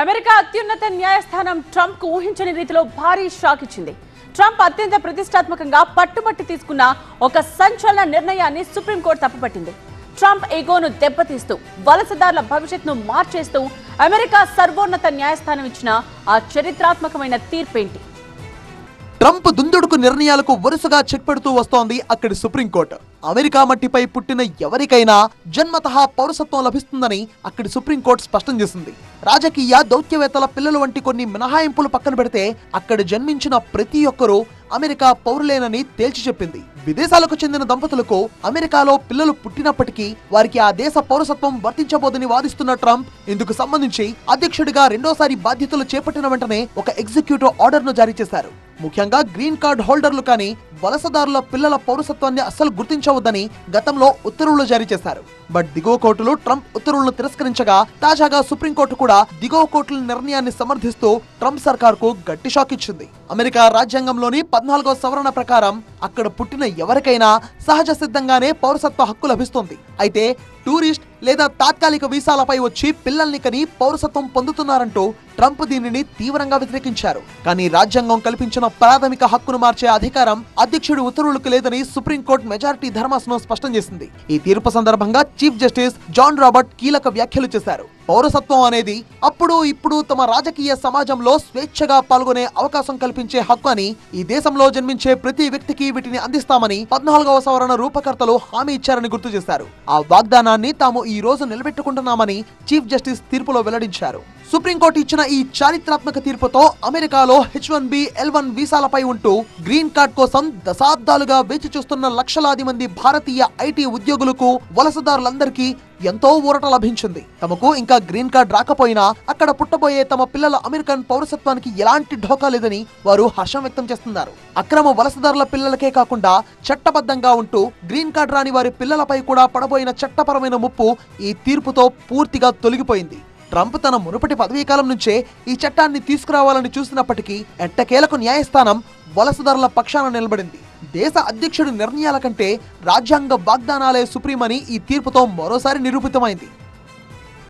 America అత్యున్నత న్యాయస్థానం Trump కు ఊహించని రీతిలో భారీ షాక్ ఇచ్చింది. ట్రంప్ అత్యంత ప్రతిష్టాత్మకంగా పట్టుబట్టి తీసుకున్న ఒక సంచలన నిర్ణయాన్ని సుప్రీంకోర్టు తప్పుపట్టింది. ట్రంప్ ఎగోను దెబ్బతీస్తూ వలసదారుల భవిష్యత్తును మార్చేస్తూ అమెరికా సర్వోన్నత న్యాయస్థానం ఇచ్చిన ఆ చరిత్రాత్మకమైన తీర్పేంటి? ట్రంప్ దుందుడుకు నిర్ణయాలకు వరుసగా చెక్ పెడుతూ వస్తోంది అక్కడి సుప్రీంకోర్టు. అమెరికా మట్టిపై పుట్టిన ఎవరికైనా జన్మతః పౌరసత్వం లభిస్తుందని అక్కడి సుప్రీంకోర్టు స్పష్టం చేసింది. రాజకీయ దౌత్యవేత్తల పిల్లలు వంటి కొన్ని మినహాయింపులు పక్కన పెడితే అక్కడ జన్మించిన ప్రతి ఒక్కరూ అమెరికా పౌరులేనని తేల్చి చెప్పింది. విదేశాలకు చెందిన దంపతులకు అమెరికాలో పిల్లలు పుట్టినప్పటికీ వారికి ఆ దేశ పౌరసత్వం వర్తించబోదని వాదిస్తున్న ట్రంప్ ఇందుకు సంబంధించి అధ్యక్షుడిగా రెండోసారి బాధ్యతలు చేపట్టిన వెంటనే ఒక ఎగ్జిక్యూటివ్ ఆర్డర్ ను జారీ చేశారు. ముఖ్యంగా గ్రీన్ కార్డ్ హోల్డర్లు కానీ వలసదారుల పిల్లల పౌరసత్వాన్ని అస్సలు గుర్తించవద్దని గతంలో ఉత్తర్వులు జారీ చేశారు. బట్ దిగువ కోర్టులు ట్రంప్ ఉత్తర్వులను తిరస్కరించగా తాజాగా సుప్రీంకోర్టు కూడా దిగువ కోర్టుల నిర్ణయాన్ని సమర్థిస్తూ ట్రంప్ సర్కార్కు గట్టి షాక్ ఇచ్చింది. అమెరికా రాజ్యాంగంలోని 14వ సవరణ ప్రకారం అక్కడ పుట్టిన ఎవరికైనా సహజ సిద్ధంగానే పౌరసత్వ హక్కు లభిస్తుంది. అయితే టూరిస్ట్ లేదా తాత్కాలిక వీసాలపై వచ్చి పిల్లల్ని కని పౌరసత్వం పొందుతున్నారంటూ ట్రంప్ దీనిని తీవ్రంగా వ్యతిరేకించారు. కానీ రాజ్యాంగం కల్పించిన ప్రాథమిక హక్కును మార్చే అధికారం అధ్యక్షుడి ఉత్తర్వులకు లేదని సుప్రీంకోర్టు మెజారిటీ ధర్మాసనం స్పష్టం చేసింది. ఈ తీర్పు సందర్భంగా చీఫ్ జస్టిస్ జాన్ రాబర్ట్ కీలక వ్యాఖ్యలు చేశారు. పౌరసత్వం అనేది అప్పుడు ఇప్పుడు తమ రాజకీయ సమాజంలో స్వేచ్ఛగా పాల్గొనే అవకాశం కల్పించే హక్కు అని, ఈ దేశంలో జన్మించే ప్రతి వ్యక్తికి వీటిని అందిస్తామని 14వ సవరణ రూపకర్తలు హామీ ఇచ్చారని గుర్తు చేశారు. ఆ వాగ్దానాన్ని తాము ఈ రోజు నిలబెట్టుకుంటున్నామని చీఫ్ జస్టిస్ తీర్పులో వెల్లడించారు. సుప్రీంకోర్టు ఇచ్చిన ఈ చారిత్రాత్మక తీర్పుతో అమెరికాలో H1B L1 వీసాలపై ఉంటూ గ్రీన్ కార్డ్ కోసం దశాబ్దాలుగా వేచి చూస్తున్న లక్షలాది మంది భారతీయ ఐటీ ఉద్యోగులకు, వలసదారులందరికీ ఎంతో ఊరట లభించింది. తమకు ఇంకా గ్రీన్ కార్డ్ రాకపోయినా అక్కడ పుట్టబోయే తమ పిల్లల అమెరికన్ పౌరసత్వానికి ఎలాంటి ఢోకా లేదని వారు హర్షం వ్యక్తం చేస్తున్నారు. అక్రమ వలసదారుల పిల్లలకే కాకుండా చట్టబద్ధంగా ఉంటూ గ్రీన్ కార్డ్ రాని వారి పిల్లలపై కూడా పడబోయిన చట్టపరమైన ముప్పు ఈ తీర్పుతో పూర్తిగా తొలగిపోయింది. ట్రంప్ తన మునుపటి పదవీకాలం నుంచే ఈ చట్టాన్ని తీసుకురావాలని చూసినప్పటికీ ఎట్టకేలకు న్యాయస్థానం వలసదారుల పక్షాన నిలబడింది. దేశ అధ్యక్షుడి నిర్ణయాల కంటే రాజ్యాంగ వాగ్దానాలే సుప్రీం అని ఈ తీర్పుతో మరోసారి నిరూపితమైంది.